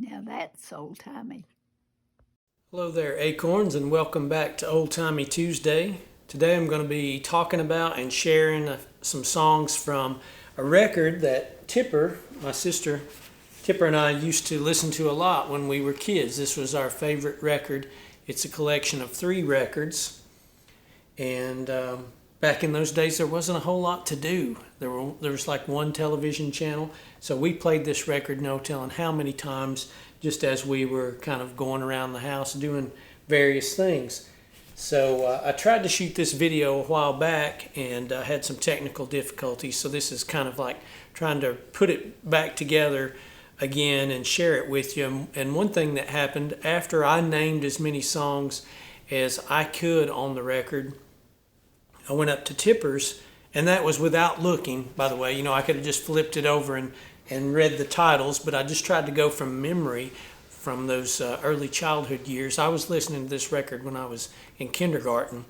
Now that's old-timey. Hello there, Acorns, and welcome back to Old Timey Tuesday. Today I'm going to be talking about and sharing some songs from a record that Tipper, my sister Tipper, and I used to listen to a lot when we were kids. This was our favorite record. It's a collection of 3 records, and back in those days there wasn't a whole lot to do. There was like one television channel, so we played this record no telling how many times, just as we were kind of going around the house doing various things. So I tried to shoot this video a while back and had some technical difficulties, so this is kind of like trying to put it back together again and share it with you. And one thing that happened after I named as many songs as I could on the record, I went up to Tipper's, and that was without looking, by the way. I could have just flipped it over and read the titles, but I just tried to go from memory from those early childhood years. I was listening to this record when I was in kindergarten,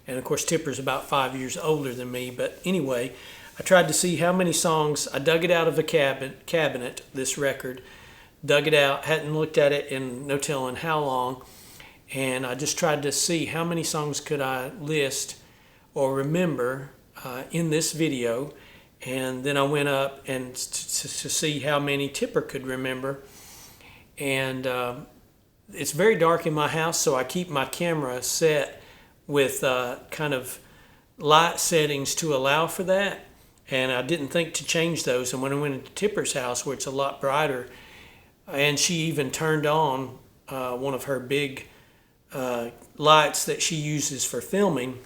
and of course Tipper's about 5 years older than me, but anyway, I tried to see how many songs. I dug it out of the cabinet, this record, dug it out, hadn't looked at it in no telling how long, and I just tried to see how many songs could I list or remember in this video, and then I went up and to see how many Tipper could remember. And it's very dark in my house, so I keep my camera set with kind of light settings to allow for that, and I didn't think to change those. And when I went into Tipper's house, where it's a lot brighter, and she even turned on one of her big lights that she uses for filming.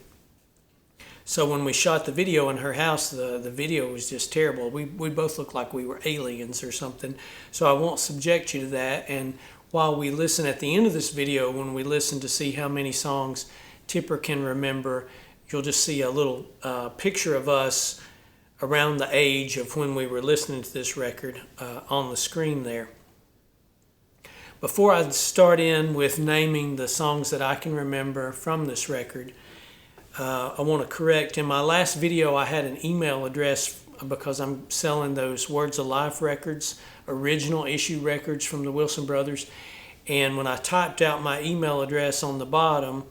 So when we shot the video in her house, the video was just terrible. We both looked like we were aliens or something. So I won't subject you to that. And while we listen at the end of this video, when we listen to see how many songs Tipper can remember, you'll just see a little picture of us around the age of when we were listening to this record on the screen there. Before I start in with naming the songs that I can remember from this record, I want to correct. In my last video, I had an email address because I'm selling those Words of Life records, original issue records from the Wilson Brothers. And when I typed out my email address on the bottom,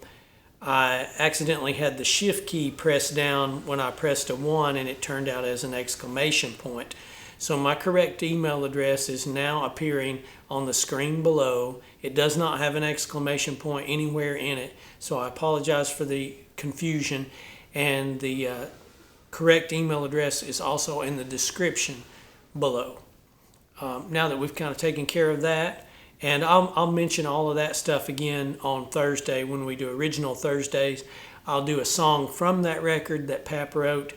I accidentally had the shift key pressed down when I pressed a 1, and it turned out as an exclamation point. So my correct email address is now appearing on the screen below. It does not have an exclamation point anywhere in it, so I apologize for the confusion, and the correct email address is also in the description below. Now that we've kind of taken care of that, and I'll mention all of that stuff again on Thursday when we do Original Thursdays. I'll do a song from that record that Pap wrote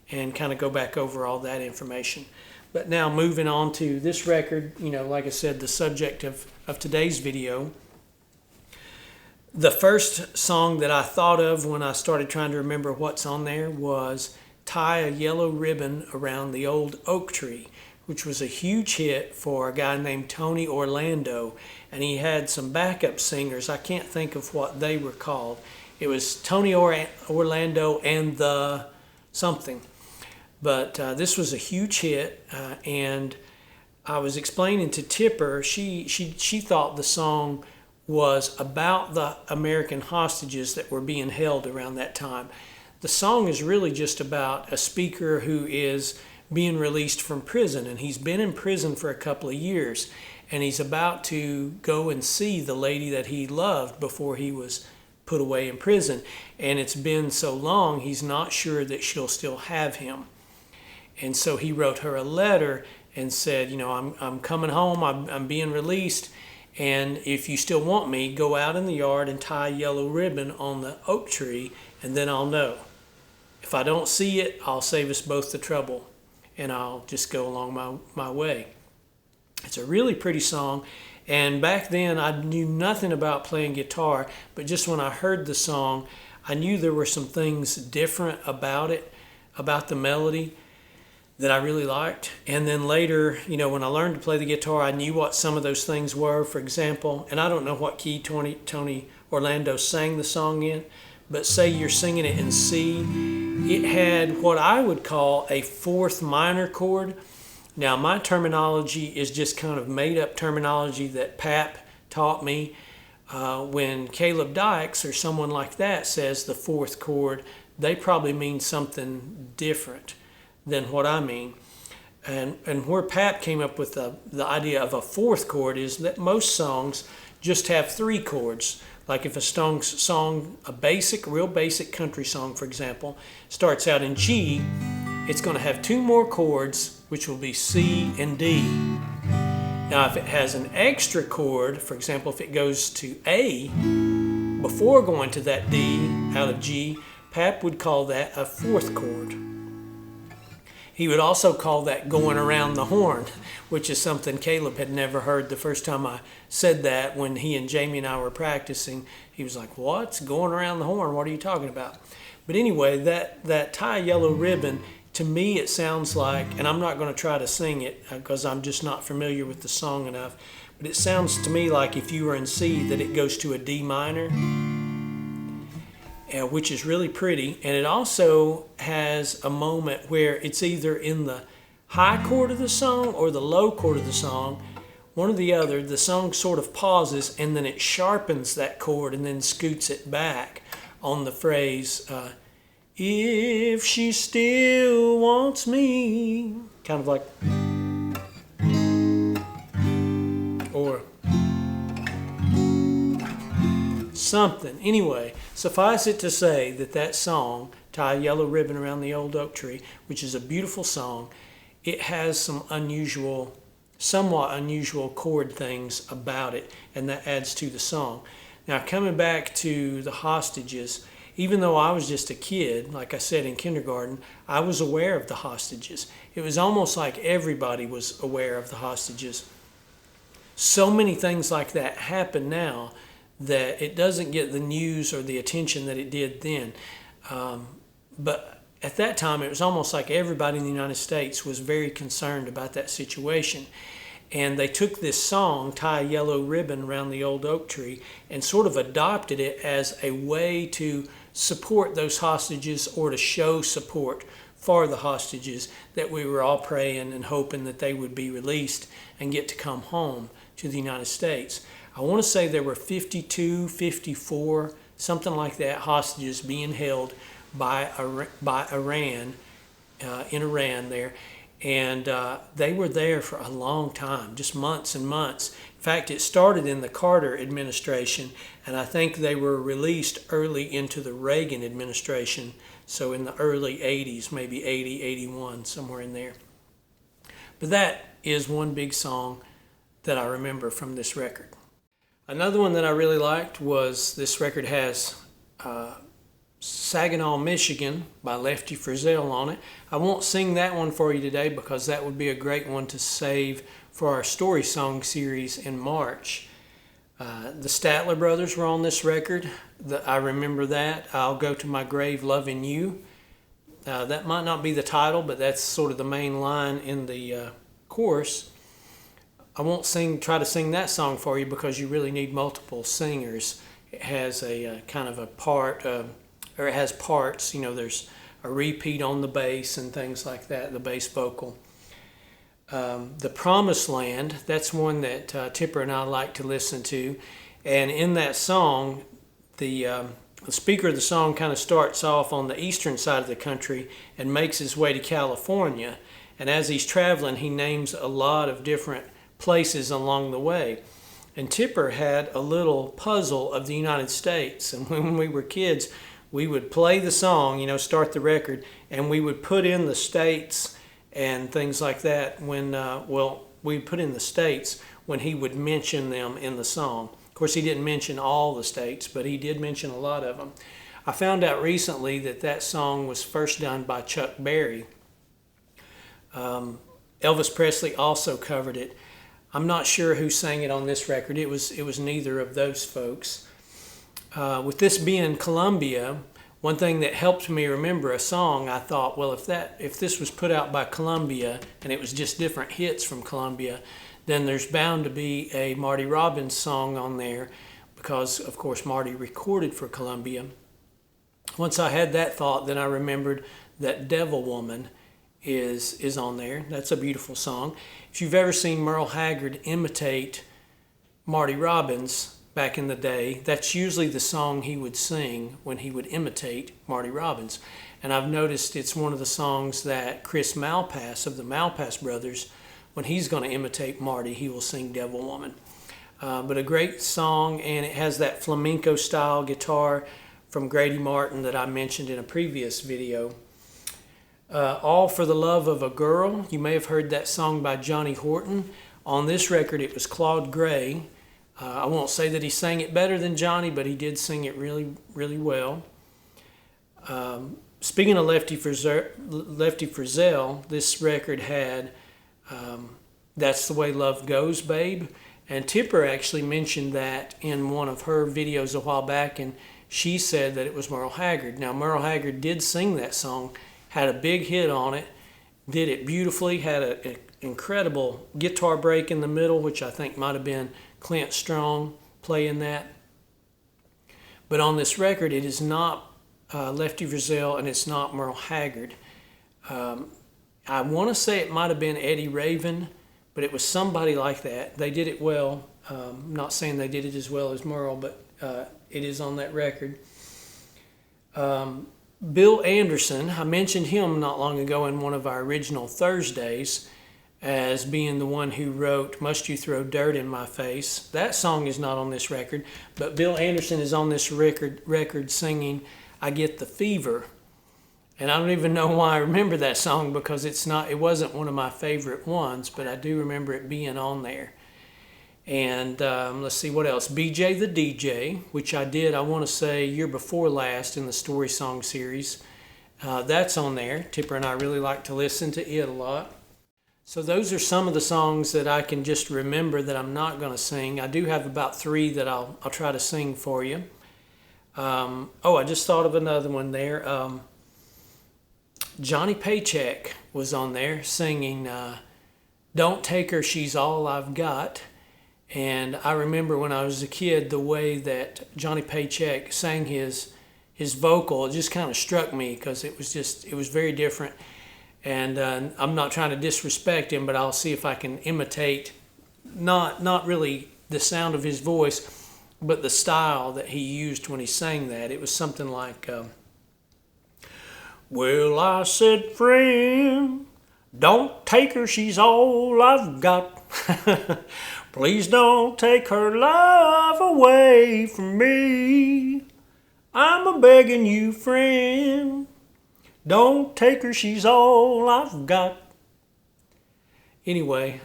and kind of go back over all that information. But now moving on to this record, like I said, the subject of today's video. The first song that I thought of when I started trying to remember what's on there was Tie a Yellow Ribbon Around the Old Oak Tree, which was a huge hit for a guy named Tony Orlando, and he had some backup singers. I can't think of what they were called. It was Tony Orlando and the something. But this was a huge hit, and I was explaining to Tipper, she thought the song was about the American hostages that were being held around that time. The song is really just about a speaker who is being released from prison, and he's been in prison for a couple of years, and he's about to go and see the lady that he loved before he was put away in prison. And it's been so long, he's not sure that she'll still have him. And so he wrote her a letter and said, I'm coming home, I'm being released, and if you still want me, go out in the yard and tie a yellow ribbon on the oak tree, and then I'll know. If I don't see it, I'll save us both the trouble, and I'll just go along my way. It's a really pretty song, and back then I knew nothing about playing guitar, but just when I heard the song, I knew there were some things different about it, about the melody, that I really liked. And then later, when I learned to play the guitar, I knew what some of those things were. For example, and I don't know what key Tony Orlando sang the song in, but say you're singing it in C, it had what I would call a fourth minor chord Now, my terminology is just kind of made up terminology that Pap taught me. When Caleb Dykes or someone like that says the fourth chord, they probably mean something different than what I mean. And where Pap came up with the idea of a fourth chord is that most songs just have three chords. Like if a song, a real basic country song, for example, starts out in G, it's going to have two more chords, which will be C and D. Now, if it has an extra chord, for example, if it goes to A before going to that D out of G, Pap would call that a fourth chord. He would also call that going around the horn, which is something Caleb had never heard the first time I said that when he and Jamie and I were practicing. He was like, "What's going around the horn? What are you talking about?" But anyway, that tie a yellow ribbon, to me it sounds like, and I'm not going to try to sing it because I'm just not familiar with the song enough, but it sounds to me like if you were in C that it goes to a D minor, which is really pretty. And it also has a moment where it's either in the high chord of the song or the low chord of the song, one or the other. The song sort of pauses and then it sharpens that chord and then scoots it back on the phrase, if she still wants me, kind of like, or something. Anyway, suffice it to say that song, Tie a Yellow Ribbon Around the Old Oak Tree, which is a beautiful song, it has some somewhat unusual chord things about it, and that adds to the song. Now, coming back to the hostages, even though I was just a kid, like I said in kindergarten, I was aware of the hostages. It was almost like everybody was aware of the hostages. So many things like that happen now that it doesn't get the news or the attention that it did then. But at that time, it was almost like everybody in the United States was very concerned about that situation. And they took this song, Tie a Yellow Ribbon Around the Old Oak Tree, and sort of adopted it as a way to support those hostages or to show support for the hostages, that we were all praying and hoping that they would be released and get to come home to the United States. I want to say there were 52, 54, something like that, hostages being held by Iran, in Iran there. And they were there for a long time, just months and months. In fact, it started in the Carter administration, and I think they were released early into the Reagan administration, so in the early 80s, maybe 80, 81, somewhere in there. But that is one big song that I remember from this record. Another one that I really liked was, this record has Saginaw, Michigan by Lefty Frizzell on it. I won't sing that one for you today because that would be a great one to save for our story song series in March. The Statler Brothers were on this record. I remember that. I'll Go to My Grave Loving You. That might not be the title, but that's sort of the main line in the chorus. I won't try to sing that song for you because you really need multiple singers. It has a kind of a part, or it has parts. You know, there's a repeat on the bass and things like that, the bass vocal. The Promised Land, that's one that Tipper and I like to listen to. And in that song, the speaker of the song kind of starts off on the eastern side of the country and makes his way to California. And as he's traveling, he names a lot of different places along the way. And Tipper had a little puzzle of the United States. And when we were kids, we would play the song, start the record, and we would put in the states and things like that when, we put in the states when he would mention them in the song. Of course, he didn't mention all the states, but he did mention a lot of them. I found out recently that song was first done by Chuck Berry. Elvis Presley also covered it. I'm not sure who sang it on this record. It was neither of those folks. With this being Columbia, one thing that helped me remember a song, I thought, well, if this was put out by Columbia and it was just different hits from Columbia, then there's bound to be a Marty Robbins song on there because, of course, Marty recorded for Columbia. Once I had that thought, then I remembered that Devil Woman is on there. That's a beautiful song. If you've ever seen Merle Haggard imitate Marty Robbins back in the day, that's usually the song he would sing when he would imitate Marty Robbins. And I've noticed it's one of the songs that Chris Malpass of the Malpass Brothers, when he's going to imitate Marty, he will sing Devil Woman. But a great song, and it has that flamenco style guitar from Grady Martin that I mentioned in a previous video. All for the Love of a Girl. You may have heard that song by Johnny Horton. On this record, it was Claude Gray. I won't say that he sang it better than Johnny, but he did sing it really, really well. Speaking of Lefty Frizzell, this record had That's the Way Love Goes, Babe. And Tipper actually mentioned that in one of her videos a while back, and she said that it was Merle Haggard. Now, Merle Haggard did sing that song, had a big hit on it, did it beautifully, had an incredible guitar break in the middle, which I think might have been Clint Strong playing that. But on this record, it is not Lefty Frizzell, and it's not Merle Haggard. I want to say it might have been Eddie Raven, but it was somebody like that. They did it well. I'm not saying they did it as well as Merle, but it is on that record. Bill Anderson, I mentioned him not long ago in one of our original Thursdays as being the one who wrote Must You Throw Dirt in My Face. That song is not on this record, but Bill Anderson is on this record singing I Get the Fever. And I don't even know why I remember that song, because it wasn't one of my favorite ones, but I do remember it being on there. And let's see what else. BJ the DJ, which I want to say, year before last in the Story Song series. That's on there. Tipper and I really like to listen to it a lot. So those are some of the songs that I can just remember that I'm not going to sing. I do have about 3 that I'll try to sing for you. I just thought of another one there. Johnny Paycheck was on there singing Don't Take Her, She's All I've Got. And I remember when I was a kid, the way that Johnny Paycheck sang his vocal, it just kind of struck me, because it was very different. And I'm not trying to disrespect him, but I'll see if I can imitate, not really the sound of his voice, but the style that he used when he sang that. It was something like, well, I said, friend, don't take her, she's all I've got. Please don't take her love away from me. I'm a-begging you, friend. Don't take her, she's all I've got. Anyway,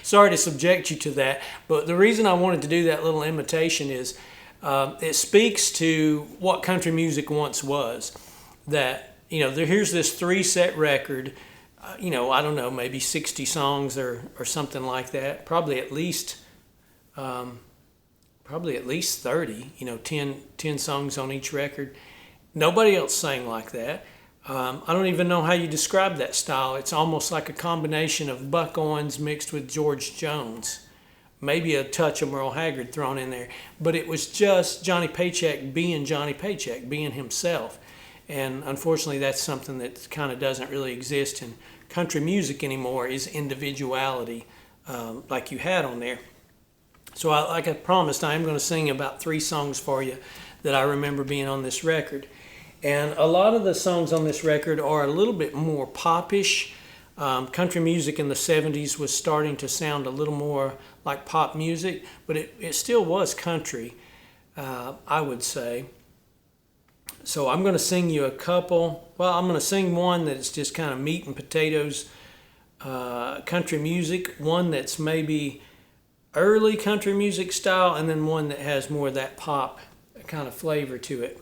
sorry to subject you to that, but the reason I wanted to do that little imitation is it speaks to what country music once was. That, here's this 3-set record, I don't know, maybe 60 songs or something like that. Probably at least 30, 10 songs on each record. Nobody else sang like that. I don't even know how you describe that style. It's almost like a combination of Buck Owens mixed with George Jones. Maybe a touch of Merle Haggard thrown in there. But it was just Johnny Paycheck, being himself. And unfortunately, that's something that kind of doesn't really exist in country music anymore, is individuality like you had on there. So like I promised, I am going to sing about 3 songs for you that I remember being on this record. And a lot of the songs on this record are a little bit more popish. Country music in the 70s was starting to sound a little more like pop music, but it still was country, I would say. So I'm going to sing you a couple. Well, I'm going to sing one that's just kind of meat and potatoes country music, one that's maybe early country music style, and then one that has more of that pop kind of flavor to it.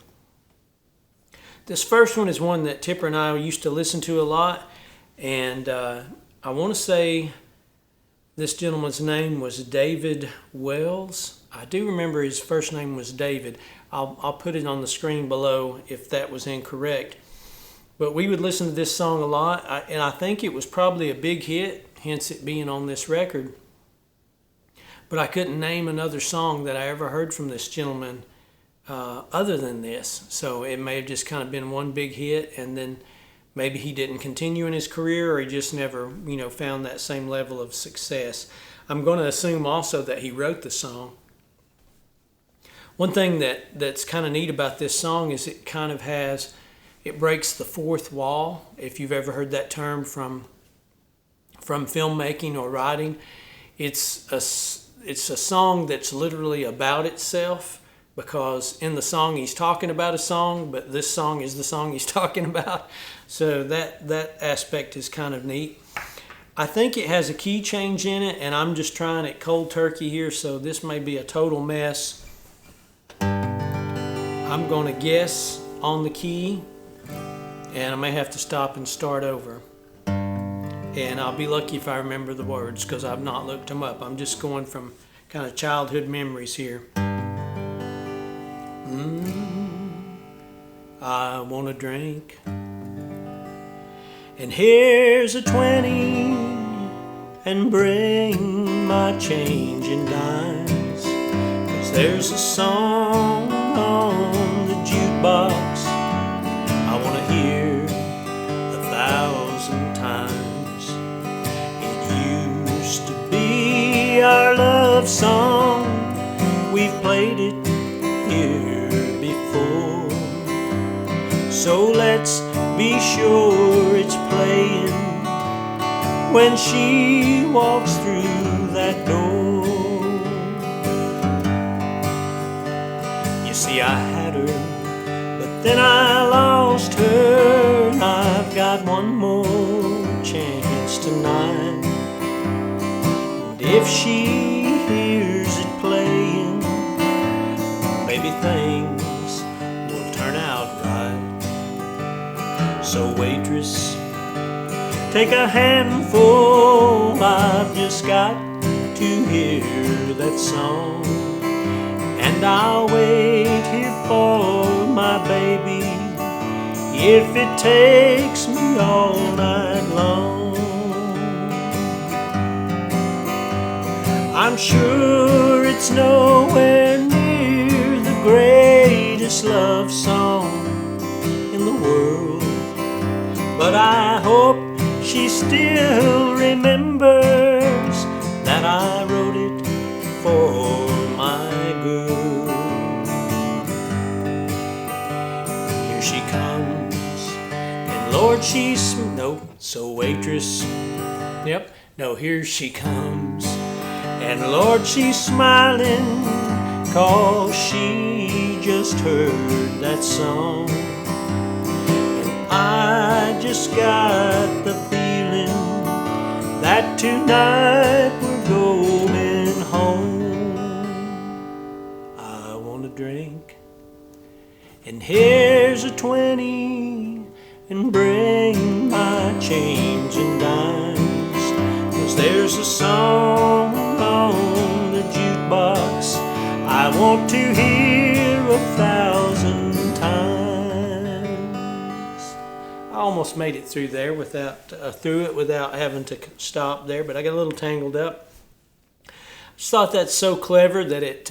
This first one is one that Tipper and I used to listen to a lot, and I want to say this gentleman's name was David Wells. I do remember his first name was David. I'll put it on the screen below if that was incorrect. But we would listen to this song a lot, and I think it was probably a big hit, hence it being on this record. But I couldn't name another song that I ever heard from this gentleman other than this. So it may have just kind of been one big hit, and then maybe he didn't continue in his career, or he just never, found that same level of success. I'm going to assume also that he wrote the song. One thing that's kind of neat about this song is it kind of it breaks the fourth wall, if you've ever heard that term from filmmaking or writing. It's a song that's literally about itself, because in the song he's talking about a song, but this song is the song he's talking about. So that aspect is kind of neat. I think it has a key change in it, and I'm just trying it cold turkey here, so this may be a total mess. I'm going to guess on the key, and I may have to stop and start over. And I'll be lucky if I remember the words, because I've not looked them up. I'm just going from kind of childhood memories here. I want a drink, and here's a 20, and bring my change in dimes, 'cause there's a song on the jukebox I want to hear 1,000 times. It used to be our love song, we've played it here before, so let's be sure it's playing when she walks through that door. You see, I had her, but then I lost her, and I've got one more chance tonight. And if she hears it playing, maybe things will turn out right. So waitress, take a handful, I've just got to hear that song. And I'll wait here for my baby, if it takes me all night long. I'm sure it's nowhere near the greatest love song in the world, but I hope she still remembers that I wrote it for my girl. Here she comes, and Lord, she's so waitress. Here she comes, and Lord, she's smiling, 'cause she just heard that song. And I just got the feeling that tonight we're going home. I want a drink, and here's a 20, and bring my change in dimes, 'cause there's a song on the jukebox I want to hear 1,000 times. I almost made it through there without having to stop there, but I got a little tangled up. Just thought that's so clever that it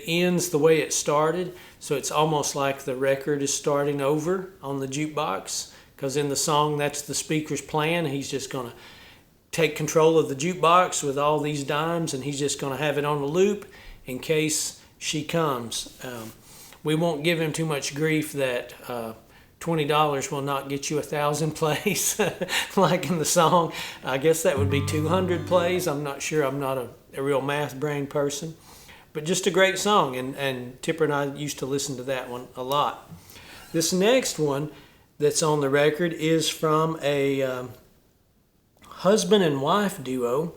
ends the way it started, so it's almost like the record is starting over on the jukebox, because in the song that's the speaker's playing. He's just going to take control of the jukebox with all these dimes, and he's just going to have it on a loop in case she comes. We won't give him too much grief that $20 will not get you 1,000 plays like in the song. I guess that would be 200 plays. I'm not sure. I'm not a real math brain person, but just a great song, and Tipper and I used to listen to that one a lot. This next one that's on the record is from a husband and wife duo.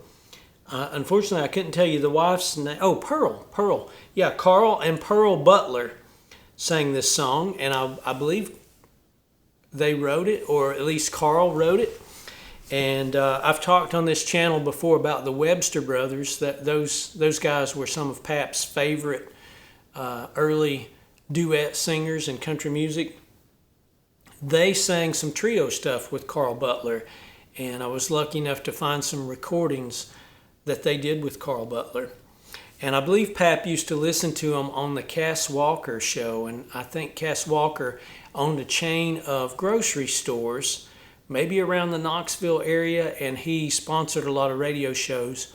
Unfortunately, I couldn't tell you the wife's name. Oh, Pearl. Yeah, Carl and Pearl Butler sang this song, and I believe they wrote it, or at least Carl wrote it. And I've talked on this channel before about the Webster brothers, that those guys were some of Pap's favorite early duet singers in country music. They sang some trio stuff with Carl Butler, and I was lucky enough to find some recordings that they did with Carl Butler. And I believe Pap used to listen to them on the Cass Walker show, and I think Cass Walker owned a chain of grocery stores maybe around the Knoxville area, and he sponsored a lot of radio shows.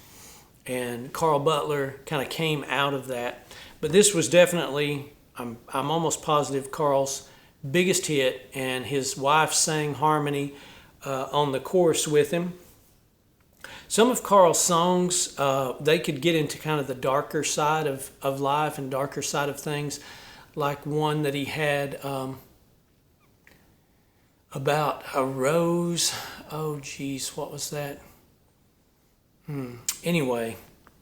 And Carl Butler kind of came out of that. But this was definitely, I'm almost positive, Carl's biggest hit, and his wife sang harmony on the chorus with him. Some of Carl's songs, they could get into kind of the darker side of life and darker side of things, like one that he had about a rose. Oh, geez, what was that? Anyway,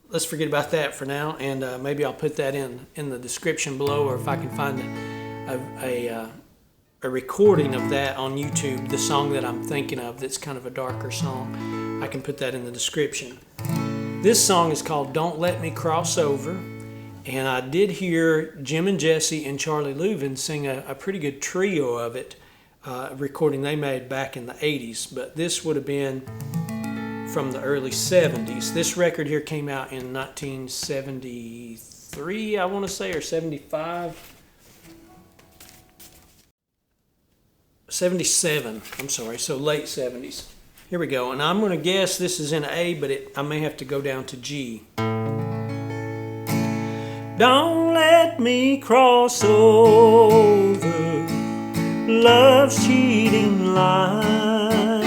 let's forget about that for now, and maybe I'll put that in the description below, or if I can find a recording of that on YouTube, the song that I'm thinking of that's kind of a darker song, I can put that in the description. This song is called Don't Let Me Cross Over, and I did hear Jim and Jesse and Charlie Louvin sing a pretty good trio of it, recording they made back in the 80s, but this would have been from the early 70s. This record here came out in 1973, I want to say, or 75. 77, I'm sorry, so late 70s. Here we go, and I'm going to guess this is in A, but I may have to go down to G. Don't let me cross over love's cheating line.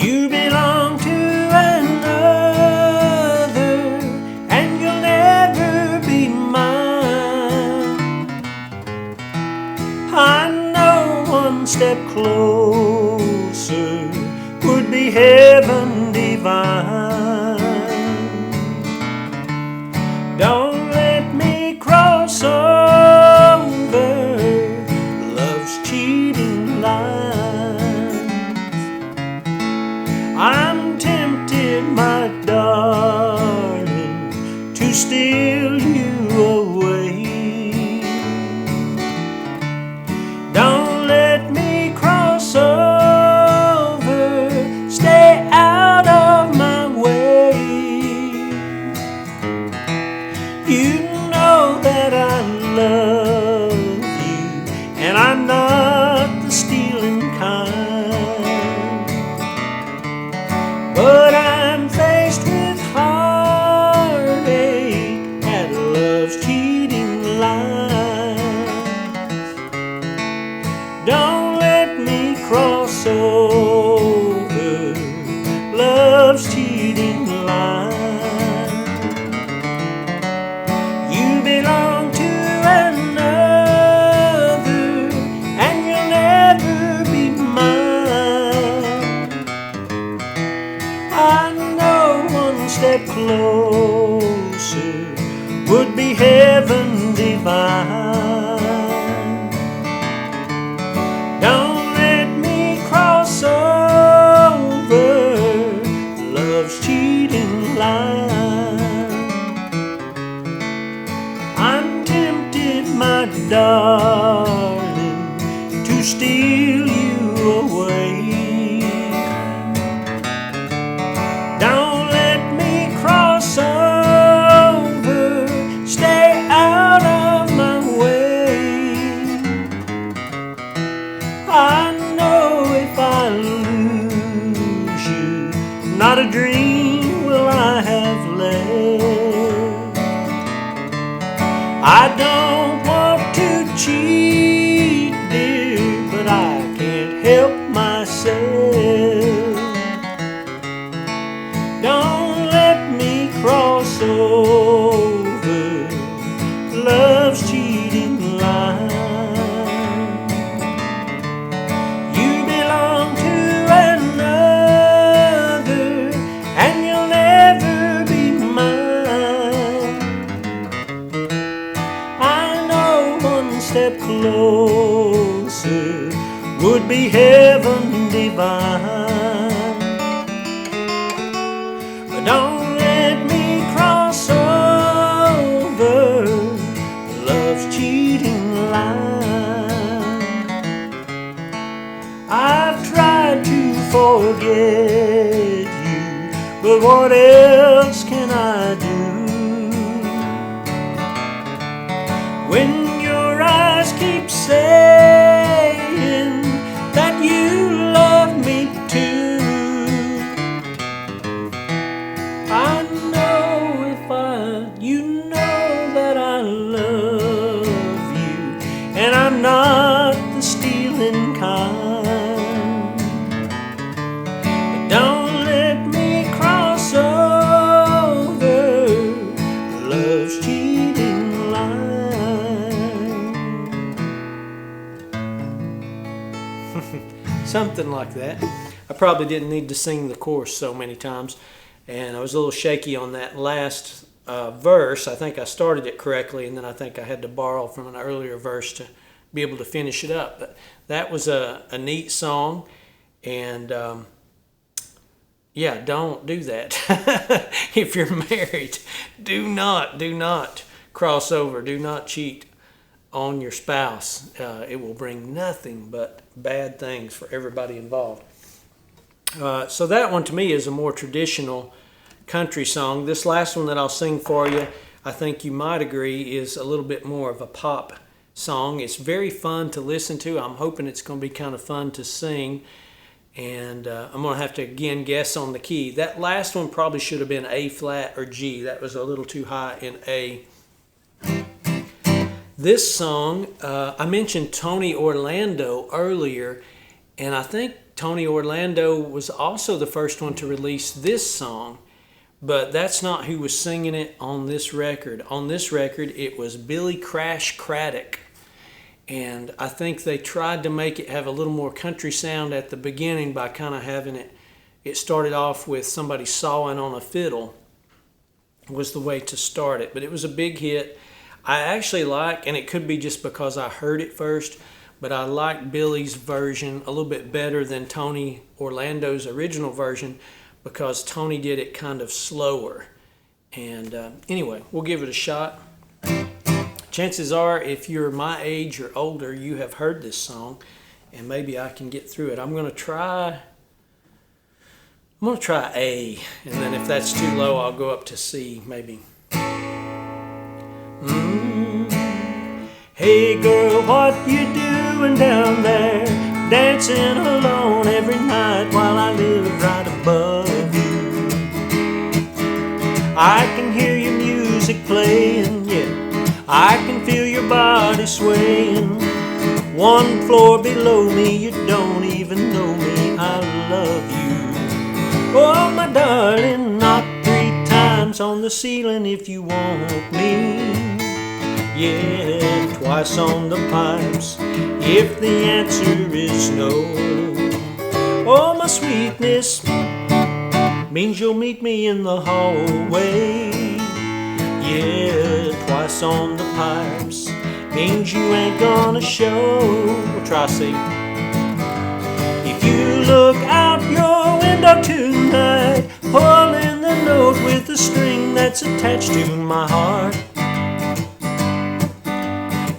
You belong to another, and you'll never be mine. I know one step closer would be heaven divine. Don't let me cross over love's cheating lines. I'm tempted, my darling, to steal you away. Don't let me cross over, stay out of my way. You know that I love you, and I'm not the stealing kind, but I'm faced with heartache at love's cheating lines. Don't let me cross over love's cheating line. You belong to another, and you'll never be mine. I know one step closer would be heaven divine. Don't let me cross over love's cheating line. I'm tempted, my darling, to steal you away. Don't let me cross over, stay out of my way. I know if I lose you, not a dream will I have left. I don't want to cheat, dear, but I can't help myself. Don't let me cross over love's cheating line. You belong to another, and you'll never be mine. I know one step closer would be heaven divine. But don't let me cross over love's cheating line. I've tried to forget you, but what else can I do? When your eyes keep saying that something like that. I probably didn't need to sing the chorus so many times, and I was a little shaky on that last verse. I think I started it correctly, and then I think I had to borrow from an earlier verse to be able to finish it up. But that was a neat song, and yeah, don't do that. If you're married, do not cross over. Do not cheat on your spouse. It will bring nothing but bad things for everybody involved. So that one to me is a more traditional country song. This last one that I'll sing for you, I think you might agree, is a little bit more of a pop song. It's very fun to listen to. I'm hoping it's going to be kind of fun to sing. And I'm going to have to again guess on the key. That last one probably should have been A flat or G. That was a little too high in A. This song, I mentioned Tony Orlando earlier, and I think Tony Orlando was also the first one to release this song, but that's not who was singing it on this record. On this record, it was Billy Crash Craddock. And I think they tried to make it have a little more country sound at the beginning by kind of having it started off with somebody sawing on a fiddle was the way to start it. But it was a big hit. I actually like, and it could be just because I heard it first, but I like Billy's version a little bit better than Tony Orlando's original version because Tony did it kind of slower. And anyway, we'll give it a shot. Chances are, if you're my age or older, you have heard this song, and maybe I can get through it. I'm going to try A, and then if that's too low, I'll go up to C, maybe. Hey girl, what you doing down there, dancing alone every night while I live right above you? I can hear your music playing, yeah, I can feel your body swaying. One floor below me, you don't even know me, I love you. Oh my darling, knock 3 times on the ceiling if you want me. Yeah, twice on the pipes if the answer is no. Oh my sweetness means you'll meet me in the hallway. Yeah, twice on the pipes means you ain't gonna show. We'll try C. If you look out your window tonight, pulling the note with the string that's attached to my heart,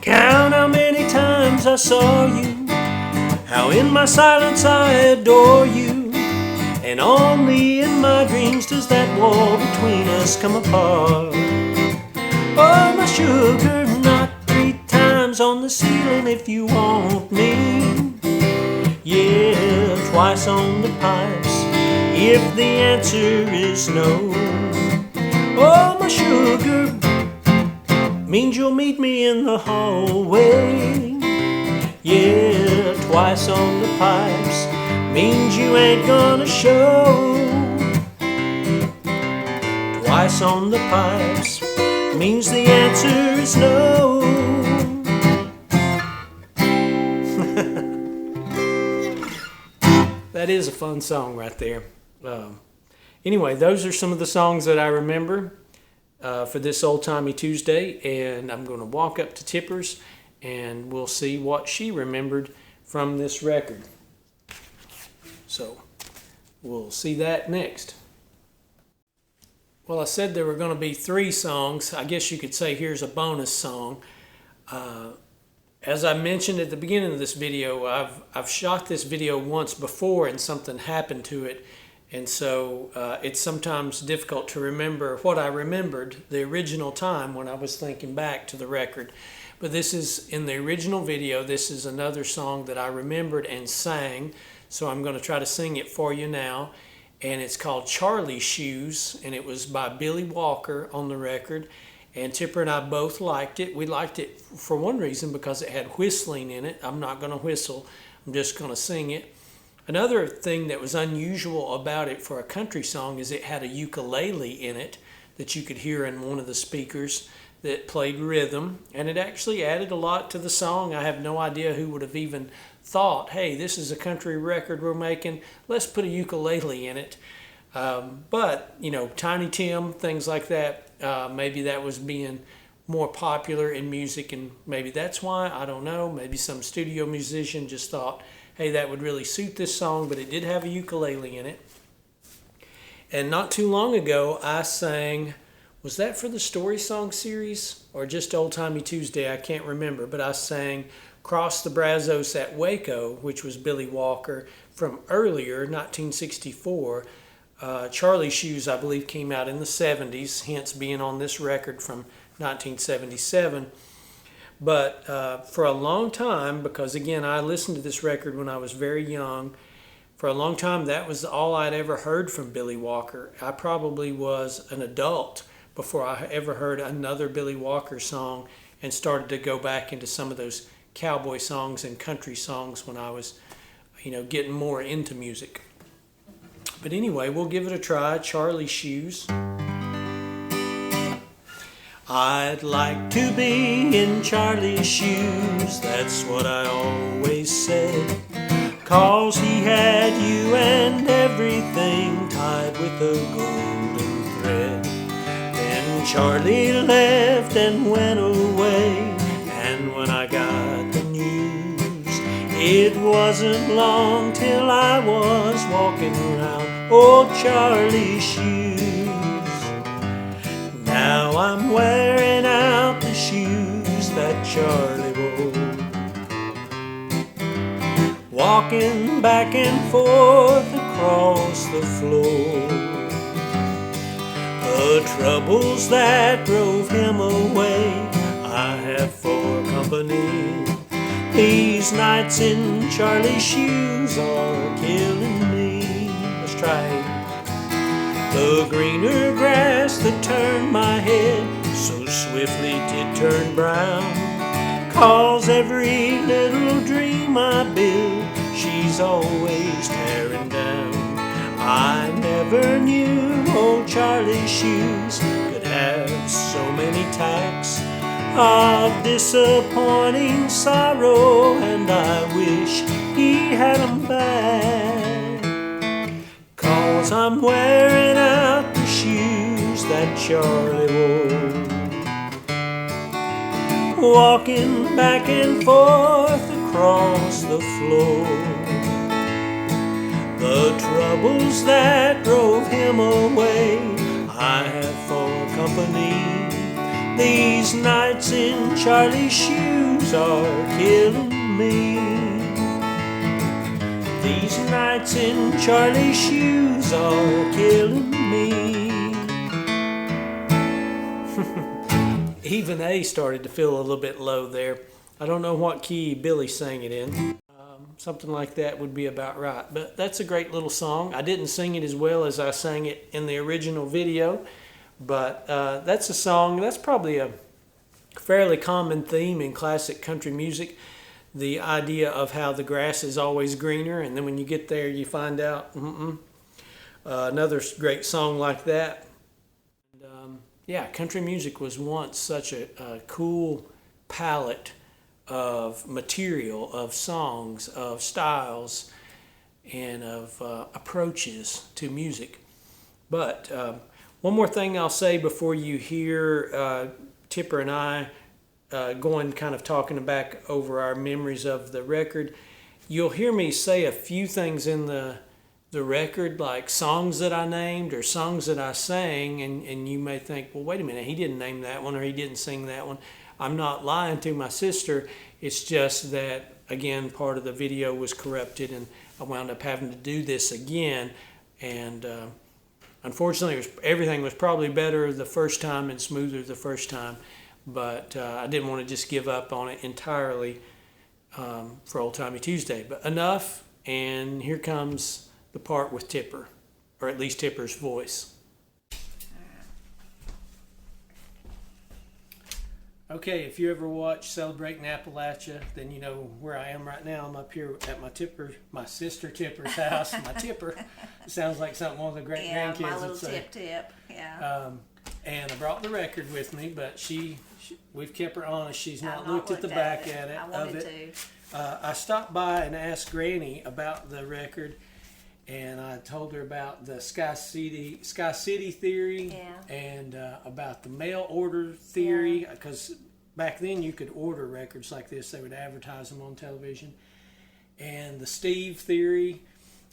count how many times I saw you, how in my silence I adore you, and only in my dreams does that wall between us come apart. Oh my sugar, knock 3 times on the ceiling if you want me. Yeah, twice on the pipes if the answer is no. Oh my sugar means you'll meet me in the hallway. Yeah, twice on the pipes means you ain't gonna show. Twice on the pipes means the answer is no. That is a fun song right there. Anyway, those are some of the songs that I remember for this Old Timey Tuesday, and I'm going to walk up to Tipper's and we'll see what she remembered from this record. So we'll see that next. Well, I said there were going to be 3 songs. I guess you could say here's a bonus song. As I mentioned at the beginning of this video, I've shot this video once before and something happened to it. And so it's sometimes difficult to remember what I remembered the original time when I was thinking back to the record. But this is in the original video. This is another song that I remembered and sang. So I'm going to try to sing it for you now. And it's called Charlie's Shoes, and it was by Billy Walker on the record. And Tipper and I both liked it. We liked it for one reason, because it had whistling in it. I'm not going to whistle. I'm just going to sing it. Another thing that was unusual about it for a country song is it had a ukulele in it that you could hear in one of the speakers that played rhythm. And it actually added a lot to the song. I have no idea who would have even thought, hey, this is a country record we're making, let's put a ukulele in it. But, you know, Tiny Tim, things like that, maybe that was being more popular in music, and maybe that's why, I don't know. Maybe some studio musician just thought, hey, that would really suit this song, but it did have a ukulele in it. And not too long ago, I sang, was that for the Story Song series or just Old Timey Tuesday? I can't remember, but I sang Cross the Brazos at Waco, which was Billy Walker from earlier, 1964. Charlie Shoes, I believe, came out in the 70s, hence being on this record from 1977. But for a long time, because again, I listened to this record when I was very young, for a long time that was all I'd ever heard from Billy Walker. I probably was an adult before I ever heard another Billy Walker song and started to go back into some of those cowboy songs and country songs when I was, you know, getting more into music. But anyway, we'll give it a try. Charlie Shoes. I'd like to be in Charlie's shoes, that's what I always said. 'Cause he had you and everything tied with a golden thread. Then Charlie left and went away, and when I got the news, it wasn't long till I was walking around old Charlie's shoes. Now I'm wearing out the shoes that Charlie wore, walking back and forth across the floor. The troubles that drove him away, I have for company. These nights in Charlie's shoes are killing me. Let's try it. The greener grass that turned my head so swiftly did turn brown. 'Cause every little dream I build, she's always tearing down. I never knew old Charlie's shoes could have so many tacks of disappointing sorrow, and I wish he had 'em back. 'Cause I'm wearing out the shoes that Charlie wore, walking back and forth across the floor. The troubles that drove him away, I have for company. These nights in Charlie's shoes are killing me. These nights in Charlie's shoes are killing me. Even A started to feel a little bit low there. I don't know what key Billy sang it in. Something like that would be about right. But that's a great little song. I didn't sing it as well as I sang it in the original video. But that's a song, that's probably a fairly common theme in classic country music. The idea of how the grass is always greener, and then when you get there you find out, another great song like that. And, yeah, country music was once such a cool palette of material, of songs, of styles, and of approaches to music. But one more thing I'll say before you hear Tipper and I going kind of talking back over our memories of the record. You'll hear me say a few things in the record, like songs that I named or songs that I sang, and you may think, well, wait a minute, he didn't name that one or he didn't sing that one. I'm not lying to my sister. It's just that, again, part of the video was corrupted, and I wound up having to do this again. And unfortunately, everything was probably better the first time and smoother the first time. But I didn't want to just give up on it entirely for Old Timey Tuesday. But enough, and here comes the part with Tipper, or at least Tipper's voice. Okay, if you ever watch Celebrating Appalachia, then you know where I am right now. I'm up here at my sister Tipper's house. My Tipper sounds like something one of the great grandkids my little would say. tip, yeah. And I brought the record with me, but we've kept her honest. She's not I've looked at the back I of wanted it. to. I stopped by and asked Granny about the record, and I told her about the Sky City theory, Yeah. and about the mail order theory, because back then you could order records like this. They would advertise them on television, and the Steve theory.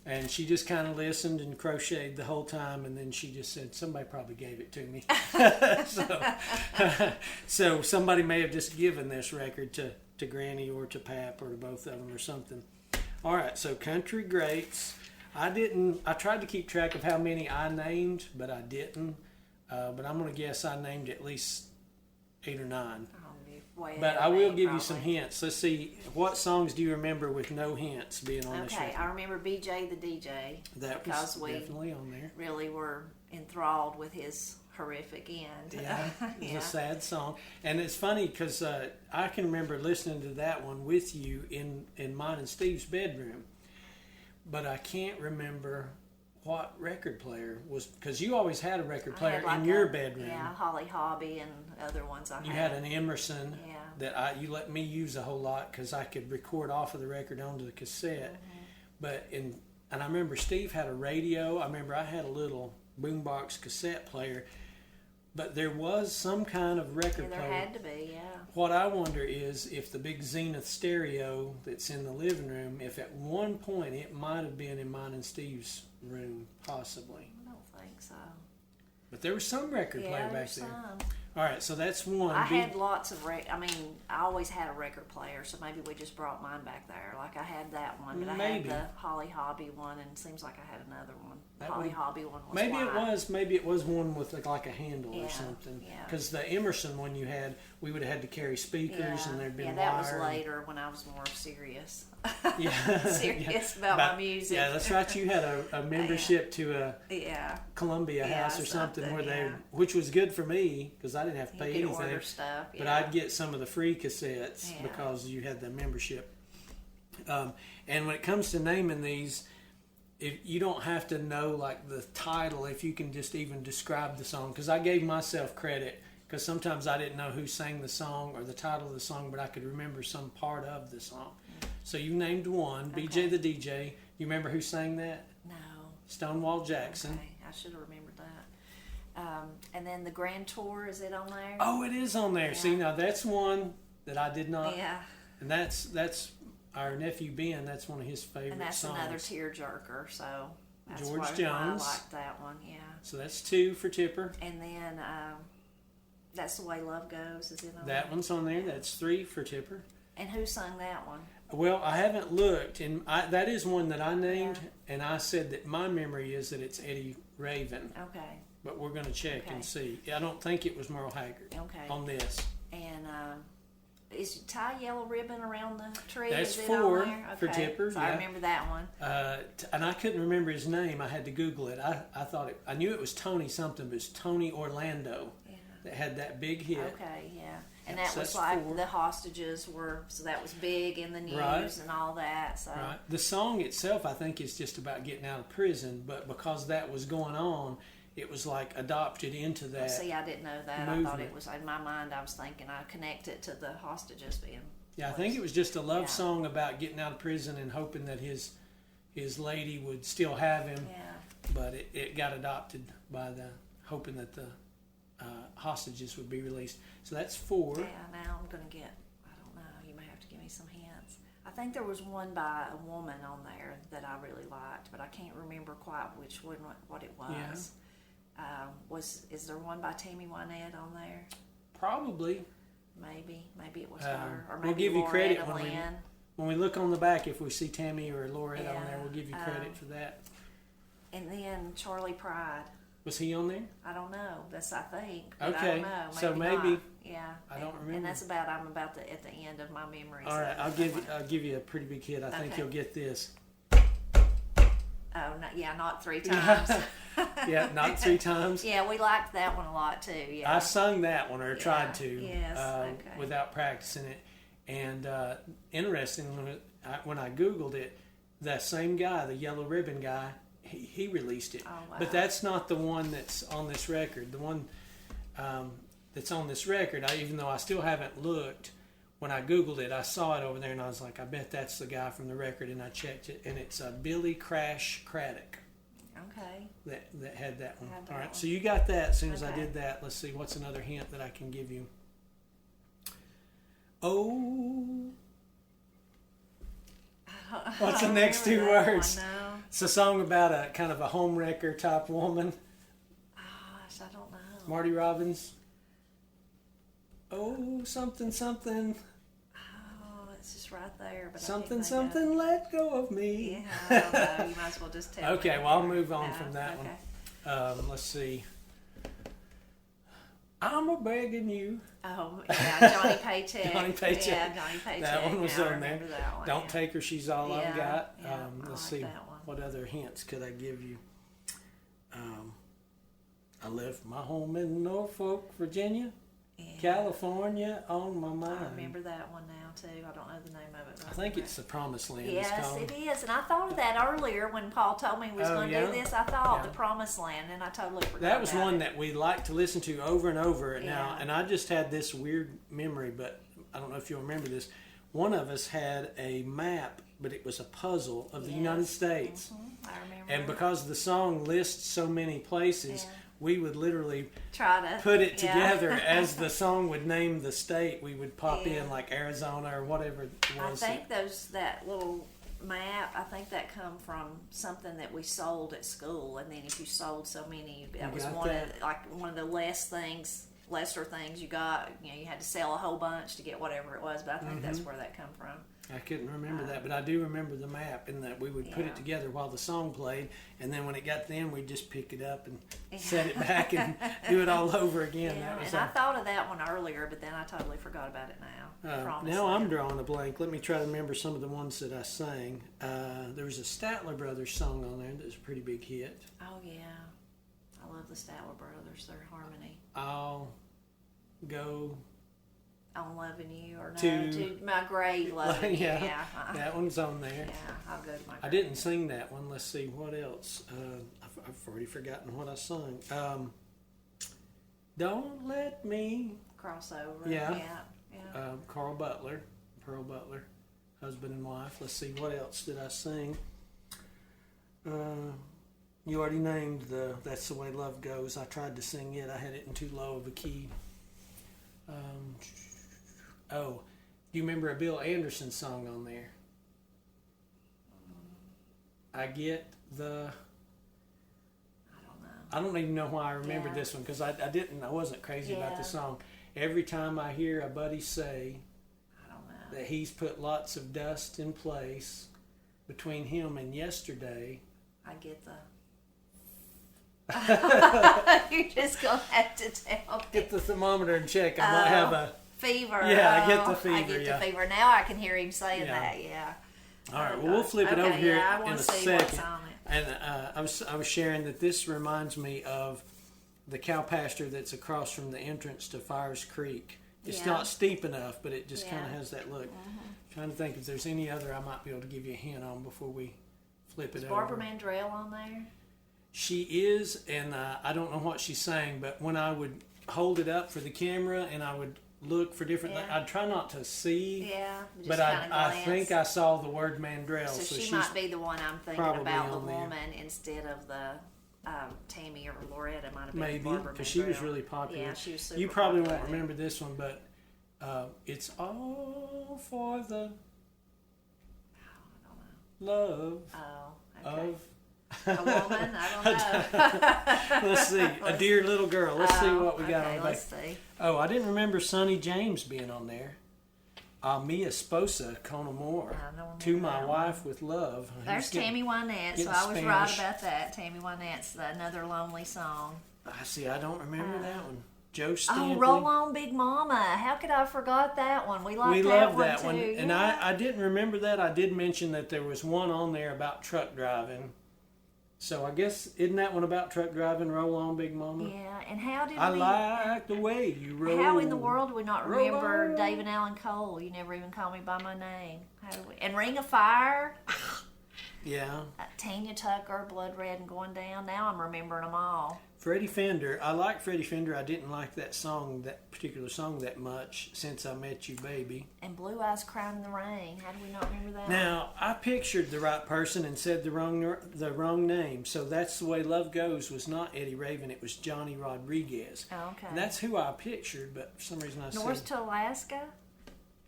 And she just kind of listened and crocheted the whole time, and then she just said, somebody probably gave it to me. So somebody may have just given this record to Granny or to Pap or to both of them or something. All right, so country greats. I tried to keep track of how many I named, but I didn't. But I'm going to guess I named at least 8 or 9. But I will give you some hints. Let's see. What songs do you remember with no hints being on this record? Okay, I remember BJ the DJ. That was definitely on there. Really were enthralled with his horrific end. Yeah, it was a sad song. And it's funny because I can remember listening to that one with you in mine and Steve's bedroom. But I can't remember what record player was, because you always had a record player in your bedroom. Yeah, Holly Hobby and other ones I had. You had an Emerson Yeah. that you let me use a whole lot because I could record off of the record onto the cassette. And I remember Steve had a radio. I remember I had a little boombox cassette player. But there was some kind of record player. There had to be, yeah. What I wonder is if the big Zenith stereo that's in the living room, if at one point it might have been in mine and Steve's room, possibly. I don't think so. But there was some record player back there. Some. All right, so that's one. I had lots of I always had a record player, so maybe we just brought mine back there. Like I had that one, but I had the Holly Hobby one, and it seems like I had another one. The Holly Hobby one was maybe it was one with like a handle or something. Yeah. Because the Emerson one you had, we would have had to carry speakers, and there'd been that wire. was later when I was more serious. Yeah, serious about my music. Yeah, that's right. You had a membership to a Columbia House or something where which was good for me because I didn't have to pay anything. Order stuff, but I'd get some of the free cassettes because you had the membership. And when it comes to naming these, if you don't have to know like the title, if you can just even describe the song, because I gave myself credit because sometimes I didn't know who sang the song or the title of the song, but I could remember some part of the song. So you named one, BJ the DJ. You remember who sang that? No. Stonewall Jackson. Okay, I should have remembered that. And then the Grand Tour, is it on there? Oh, it is on there. Yeah. See, now that's one that I did not. Yeah. And that's our nephew Ben. That's one of his favorite songs. And that's another tearjerker. So that's George why Jones. I like that one. Yeah. So that's 2 for Tipper. And then That's the Way Love Goes. Is it on That there? one's on there. That's 3 for Tipper. And who sung that one? Well, I haven't looked, and that is one that I named, and I said that my memory is that it's Eddie Raven. Okay. But we're going to check and see. I don't think it was Merle Haggard on this. And is Tie Yellow Ribbon Around the Tree? That's is it 4 on there? for Tipper. So I remember that one. And I couldn't remember his name. I had to Google it. I thought I knew it was Tony something, but it's Tony Orlando that had that big hit. Okay, yeah. And that was like 4. The hostages were, so that was big in the news and all that. So. Right. The song itself, I think, is just about getting out of prison, but because that was going on, it was like adopted into that. See, I didn't know that. Movement. I thought it was, in my mind, I was thinking I connected it to the hostages being. Yeah, I think it was just a love song about getting out of prison and hoping that his lady would still have him. Yeah. But it got adopted by hoping that the hostages would be released. So that's 4. Yeah, now I'm going to get, I don't know, you may have to give me some hints. I think there was one by a woman on there that I really liked, but I can't remember quite which one, what it was. Yeah. Is there one by Tammy Wynette on there? Probably. Maybe it was her. Or maybe we'll give you credit Lynn. when we look on the back. If we see Tammy or Loretta on there, we'll give you credit for that. And then Charlie Pride. Was he on there? I don't know. That's I think. But okay. I don't know. Maybe so maybe. Not. Yeah. I don't remember. And that's I'm about at the end of my memory. All right. I'll give you a pretty big hit. I think you'll get this. Oh, not 3 times. Yeah, not 3 times. Yeah, we liked that one a lot too. Yeah. I sung that one, or tried to. Yes. Without practicing it. And interesting, when I Googled it, that same guy, the Yellow Ribbon guy, he released it. Oh, wow. But that's not the one that's on this record. The one that's on this record. Even though I still haven't looked, when I Googled it, I saw it over there, and I was like, I bet that's the guy from the record, and I checked it, and it's Billy Crash Craddock. Okay. That had that one. That All right, one. so you got that. As soon as I Okay. did that, let's see, what's another hint that I can give you? Oh. What's the next two words? No. It's a song about a kind of a homewrecker type woman. Gosh, I don't know. Marty Robbins. Oh, something, something. Oh, it's just right there. But Something, I can't think something, let go of of it. me. Yeah, I don't know. You might as well just tell Okay, me. well, I'll move on No, from that okay. one. Let's see. I'm a begging you. Oh, yeah, Johnny Paycheck. Johnny Paycheck. Yeah, Johnny Paycheck. That one was yeah, I on there. remember that one. Don't yeah. take her, she's all I've Yeah, got. yeah, I Let's like see. that one. What other hints could I give you? I left my home in Norfolk, Virginia. Yeah. California on my mind. I remember that one now too. I don't know the name of it. I think it's the Promised Land. Yes, it's called. it is. And I thought of that earlier when Paul told me he was Oh, going to yeah? do this. I thought Yeah. the Promised Land, and I totally forgot. That was about one it. that we like to listen to over and over now. Yeah. And I just had this weird memory, but I don't know if you'll remember this. One of us had a map, but it was a puzzle of the Yes. United States. I remember. And because the song lists so many places, Yeah. we would literally try to put it yeah. together as the song would name the state. We would pop Yeah. in like Arizona or whatever it I was. think that little map. I think that come from something that we sold at school, and then if you sold so many, that was got one that? of one of the lesser things you got. You know, you had to sell a whole bunch to get whatever it was. But I think Mm-hmm. that's where that come from. I couldn't remember that, but I do remember the map and that we would put Yeah. it together while the song played, and then when it got to the end, we'd just pick it up and set it back and do it all over again. Yeah, That was and I thought of that one earlier, but then I totally forgot about it now. Promised now I'm Land. drawing a blank. Let me try to remember some of the ones that I sang. There was a Statler Brothers song on there that was a pretty big hit. Oh yeah, I love the Statler Brothers. Their harmony I'll go. on loving you or no To- to my grave loving you. Yeah, Yeah, that one's on there. yeah, I'll go to my. I grave. didn't sing that one. Let's see what else. I've already forgotten what I sung. Don't let me. Crossover. Yeah. Yeah. Carl Butler, Pearl Butler, husband and wife. Let's see what else did I sing. You already named the "That's the Way Love Goes." I tried to sing it. I had it in too low of a key. Do you remember a Bill Anderson song on there? I get the. I don't know. I don't even know why I remembered Yeah. this one because I wasn't crazy about Yeah. the song. Every time I hear a buddy say I don't know. that he's put lots of dust in place between him and yesterday. I get the. You're just gonna have to tell me. Get the thermometer and check. I might have a. Fever. Yeah, I get the I fever, get yeah. the fever. Now I can hear him saying Yeah. that. Yeah. All right, Oh, well, we'll gosh. flip it over Okay, here yeah, I in wanna a see what's second. on it. And I was sharing that this reminds me of the cow pasture that's across from the entrance to Fires Creek. It's Yeah. not steep enough, but it just kind of Yeah. has that look. Trying to think if there's any other I might be able to give you a hint on before we flip it Is over. Barbara Mandrell on there? She is, and I don't know what she's saying, but when I would hold it up for the camera and I would look for different, Yeah. I'd try not to see, Yeah. Just but kinda I glance. think I saw the word Mandrell, So she she's might be the one I'm thinking probably about, the on there. woman, instead of the Tammy or Loretta. Might have been maybe Barbara because she was Mandrell. really popular. Yeah, she was super You probably popular. won't remember this one, but it's all for the love Oh, okay. of. A woman? I don't know. Let's see, a dear little girl. Let's see what we got okay, on let's there. see. Oh, I didn't remember Sonny James being on there. Mi esposa con amor, I don't to remember my that wife with love. There's He's getting- Tammy Wynette, so getting I was right Spanish. about that. Tammy Wynette's another lonely song. I see. I don't remember that one. Joe Stampley. Oh, Roll On Big Mama. How could I have forgot that one? We liked We that love one that too. one, and yeah. I didn't remember that. I did mention that there was one on there about truck driving. So I guess isn't that one about truck driving? Roll on, Big Mama. Yeah, and how did I we... like the way you roll. How in the world do we not Roll remember on. David Allen Cole? You never even call me by my name. How do we? And Ring of Fire, Yeah. Tanya Tucker, Blood Red and Going Down. Now I'm remembering them all. Freddie Fender. I like Freddie Fender. I didn't like that song, that particular song, that much. Since I Met You, Baby. And Blue Eyes Crying in the Rain. How do we not remember that? Now, I pictured the right person and said the wrong name. So That's the Way Love Goes was not Eddie Raven. It was Johnny Rodriguez. Oh, okay. And that's who I pictured, but for some reason I said... North to Alaska?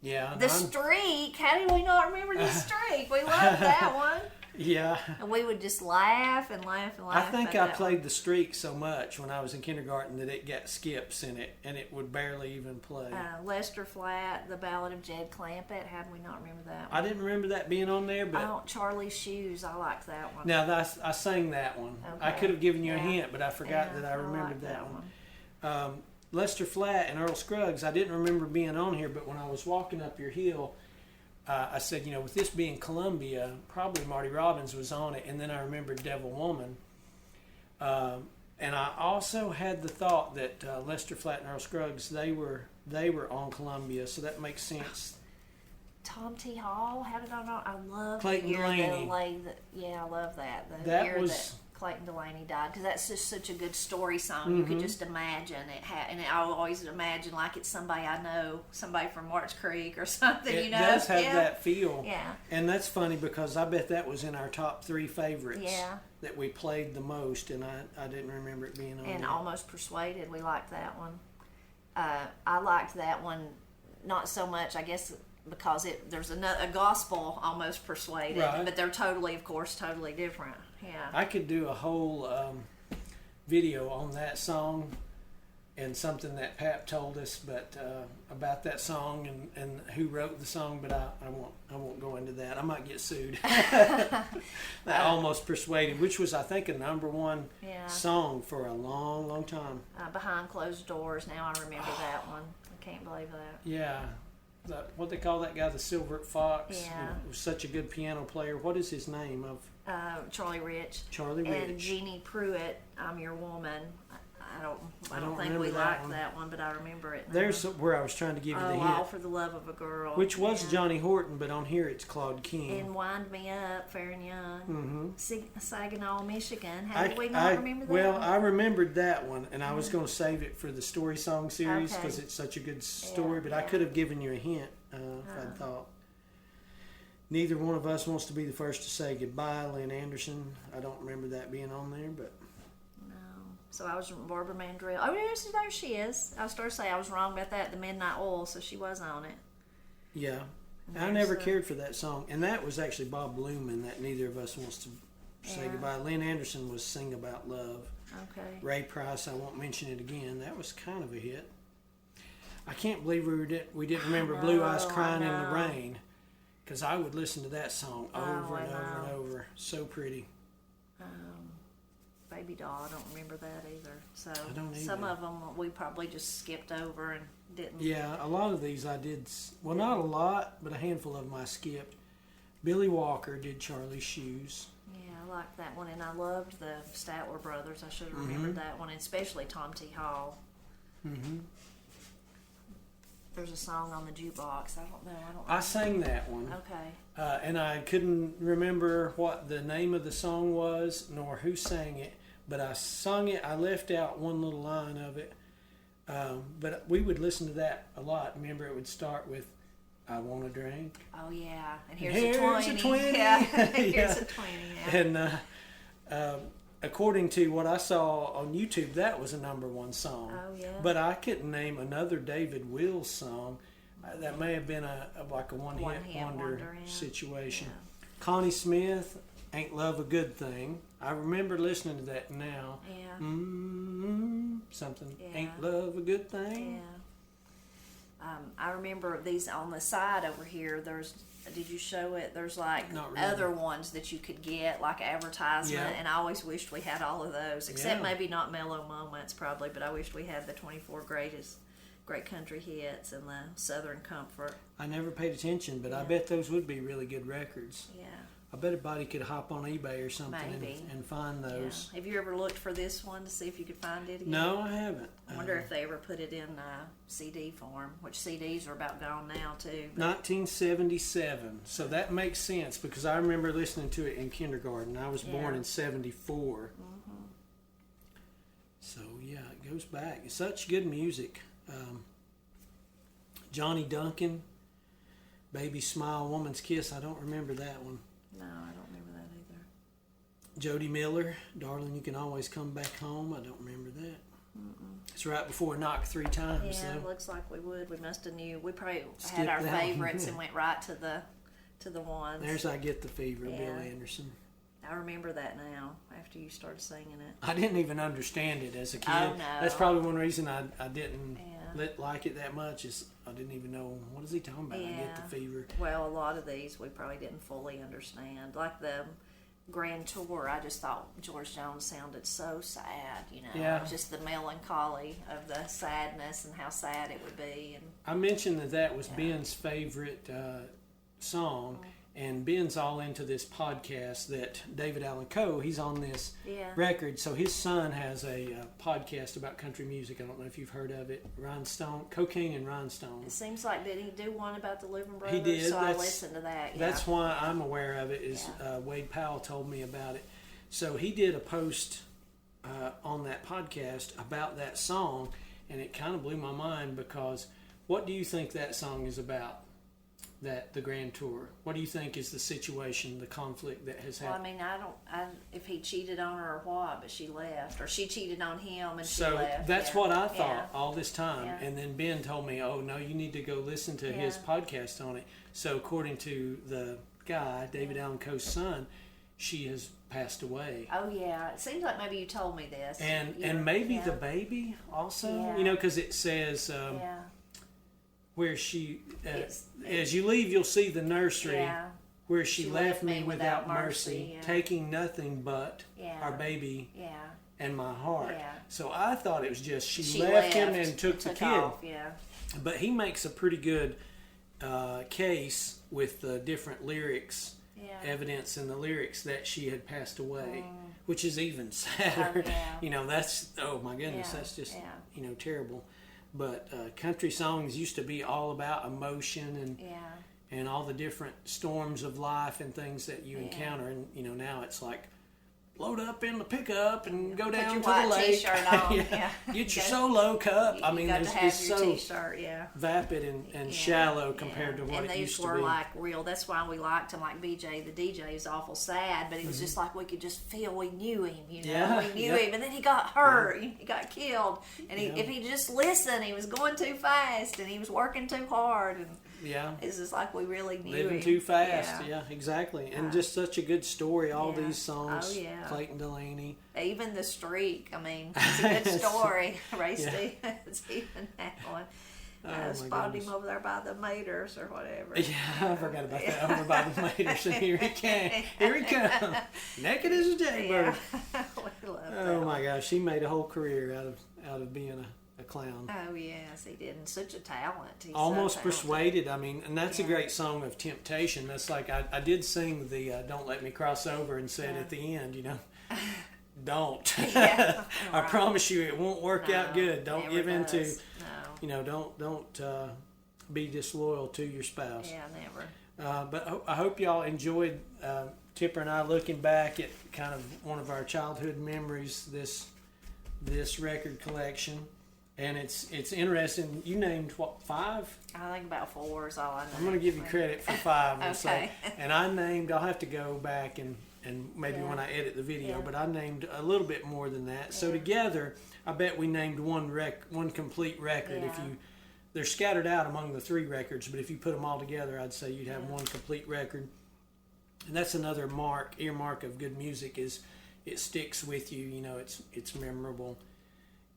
Yeah. The Streak. How did we not remember The Streak? We loved that one. Yeah. And we would just laugh and laugh and laugh. I think I played The Streak so much when I was in kindergarten that it got skips in it, and it would barely even play. Lester Flatt, The Ballad of Jed Clampett. How do we not remember that one? I didn't remember that being on there, but... Charlie's Shoes. I liked that one. Now, I sang that one. Okay. I could have given you a hint, but I forgot that I remembered that one. Lester Flatt and Earl Scruggs, I didn't remember being on here, but when I was walking up your hill, I said, with this being Columbia, probably Marty Robbins was on it, and then I remembered Devil Woman. And I also had the thought that Lester Flatt and Earl Scruggs, they were on Columbia, so that makes sense. Tom T. Hall, how did I know? I love Clayton Delaney. I love that. That year was... that Clayton Delaney died, because that's just such a good story song. You could just imagine it, and I always imagine like it's somebody I know, somebody from March Creek or something. It does have that feel. Yeah. And that's funny because I bet that was in our top 3 favorites. Yeah. That we played the most, and I didn't remember it being on. And there. Almost Persuaded, we liked that one. I liked that one not so much, I guess, because there's a gospel Almost Persuaded, right. But they're totally different. Yeah. I could do a whole video on that song and something that Pap told us, but about that song and who wrote the song. But I won't go into that. I might get sued. Almost Persuaded, which was I think a #1 song for a long, long time. Behind Closed Doors. Now I remember that one. I can't believe that. Yeah. What they call that guy, the Silver Fox. Yeah. Who was such a good piano player. What is his name? Charlie Rich. Charlie Rich. And Jeannie Pruitt, I'm Your Woman. I don't think we liked that one, but I remember it now. There's where I was trying to give you the hint. All for the Love of a Girl. Which was Johnny Horton, but on here it's Claude King. And Wind Me Up, Fair and Young. Saginaw, Michigan. How did we remember that? Well, I remembered that one, and I was going to save it for the Story Song series because it's such a good story, but I could have given you a hint if I'd thought. Neither one of us wants to be the first to say goodbye, Lynn Anderson. I don't remember that being on there, but... So I was Barbara Mandrell. Oh, there she is. I was starting to say I was wrong about that. The Midnight Oil, so she was on it. Yeah. I never cared for that song. And that was actually Bob Luman that Neither of Us Wants to Say Goodbye. Lynn Anderson was Sing About Love. Okay. Ray Price, I Won't Mention It Again. That was kind of a hit. I can't believe we didn't remember Blue Eyes Crying in the Rain. Because I would listen to that song over and over and over. So pretty. Baby Doll, I don't remember that either. So I don't either. Some of them we probably just skipped over and didn't. Yeah, a lot of these I did. Well, not a lot, but a handful of them I skipped. Billy Walker did Charlie's Shoes. Yeah, I liked that one, and I loved the Statler Brothers. I should have remembered that one, and especially Tom T. Hall. There's a song on the jukebox. I don't know. I sang that one. Okay. And I couldn't remember what the name of the song was, nor who sang it. But I sung it. I left out one little line of it. But we would listen to that a lot. Remember, it would start with, I want a drink. Oh, yeah. And here's a 20. Yeah. Here's a 20, yeah. And according to what I saw on YouTube, that was a #1 song. Oh, yeah. But I couldn't name another David Wills song. That may have been like a one-hit wonder situation. Yeah. Connie Smith, Ain't Love a Good Thing. I remember listening to that now. Yeah. Something. Yeah. Ain't Love a Good Thing? Yeah. I remember these on the side over here. Did you show it? There's like Not really. other ones that you could get, like advertisement, and I always wished we had all of those, except maybe not Mellow Moments probably, but I wished we had the 24 great country hits and the Southern Comfort. I never paid attention, but I bet those would be really good records. Yeah. I bet a body could hop on eBay or something and find those. Yeah. Have you ever looked for this one to see if you could find it again? No, I haven't. I wonder if they ever put it in CD form, which CDs are about gone now too. 1977. So that makes sense because I remember listening to it in kindergarten. I was born in 74. So yeah, it goes back. It's such good music. Johnny Duncan, Baby Smile, Woman's Kiss. I don't remember that one. No, I don't remember that either. Jody Miller, Darling, You Can Always Come Back Home. I don't remember that. It's right before Knock Three Times. Yeah, so. it looks like we would. We must have knew. We probably Skip had our that favorites one. and went right to the ones. There's I Get the Fever, Yeah. Bill Anderson. I remember that now after you started singing it. I didn't even understand it as a kid. Oh, no. That's probably one reason I didn't Yeah. like it that much is I didn't even know, what is he talking about? I Get the Fever. Well, a lot of these we probably didn't fully understand. Like the Grand Tour, I just thought George Jones sounded so sad, you know. Yeah. Just the melancholy of the sadness and how sad it would be. And I mentioned that was Ben's favorite song, and Ben's all into this podcast that David Allan Coe, he's on this record. So his son has a podcast about country music. I don't know if you've heard of it. Rhinestone, Cocaine and Rhinestone. It seems like, did he do one about the Louvin Brothers? He did. So I listened to that. Yeah. That's why I'm aware of it. Is Wade Powell told me about it. So he did a post on that podcast about that song, and it kind of blew my mind because what do you think that song is about? That the Grand Tour. What do you think is the situation, the conflict that has Well, I happened? mean, I if he cheated on her or what, but she left, or she cheated on him and she So left. that's what I thought Yeah. all this time. Yeah. And then Ben told me, oh, no, you need to go listen to his podcast on it. So according to the guy, David Allan Coe's son, she has passed away. Oh yeah, it seems like maybe you told me this. And maybe the baby also, Yeah. you know, because it says yeah, where she, It's- as you leave, you'll see the nursery yeah, where she left me without mercy, yeah. taking nothing but Yeah. our baby yeah. and my heart. Yeah. So I thought it was just she She left him and took the kid. off, yeah. But he makes a pretty good case with the different lyrics, Yeah. evidence in the lyrics that she had passed away, which is even sadder. Oh, yeah. You know, that's, oh my goodness, Yeah, that's just, yeah. you know, terrible. But country songs used to be all about emotion Yeah. and all the different storms of life and things that you Yeah. encounter. And, you know, now it's like, load up in the pickup and go down your to the white lake. T-shirt on, yeah. Get your Go- solo cup. I mean, you got there's to have just your so T-shirt, yeah. vapid and Yeah, shallow compared yeah. to what and it these used to were be. like real. That's why we liked him. Like BJ, the DJ, is awful sad, but it was just like we could just feel we knew him. You know, Yeah, we knew yeah. him, and then he got hurt. He got killed, and Yeah. if he just listened, he was going too fast, and he was working too hard, and Yeah. it's just like we really knew Living him. too fast. Yeah, exactly. And just such a good story. All Yeah. these songs. Oh, yeah. Clayton Delaney. Even the streak. I mean, it's a good story. Ray Yeah. Stevens, even that one. Oh, my Spotted goodness. him over there by the Maters or whatever. Yeah, I forgot about that. Over by the Maters. And here he came. Here he comes. Naked as a jaybird. Yeah. We love that Oh one. my gosh, he made a whole career out of being a clown. Oh yes, he did, and such a talent. He's so Almost talented. Persuaded. I mean, and that's a Yeah. great song of temptation. That's like I did sing the "Don't Let Me Cross Over" and said Yeah. at the end, you know, don't. Yeah, I right. promise you, it won't work out No, good. Don't never give in to, does. No. you know, don't be disloyal to your spouse. Yeah, never. But I hope y'all enjoyed Tipper and I looking back at kind of one of our childhood memories. This record collection. And it's interesting. You named what, 5? I think about 4 is all I know. I'm going to give you credit for 5. we'll say. Okay. And I named. I'll have to go back and maybe Yeah. when I edit the video, Yeah. but I named a little bit more than that. So Yeah. together, I bet we named one complete record. If Yeah. they're scattered out among the 3 records, but if you put them all together, I'd say you'd have one complete record. And that's another earmark of good music is it sticks with you. You know, it's memorable.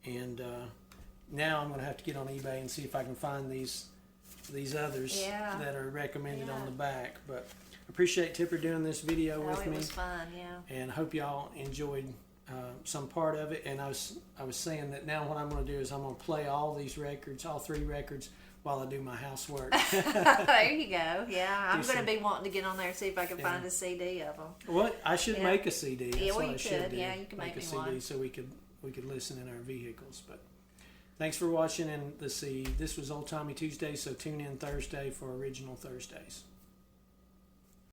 And now I'm going to have to get on eBay and see if I can find these others Yeah. that are recommended on Yeah. the back. But I appreciate Tipper doing this video Oh, with it me, was fun, yeah. and hope y'all enjoyed some part of it. And I was saying that now what I'm going to do is I'm going to play all 3 records while I do my housework. There you go. Yeah, I'm Do going to some- be wanting to get on there and see if I can Yeah. find a CD of them. What I should Yeah. make a CD. That's Yeah, well, what I you should could. do. Yeah, you can make a me CD one. so we could listen in our vehicles. But thanks for watching, and let's see. This was Old Timey Tuesday, so tune in Thursday for Original Thursdays.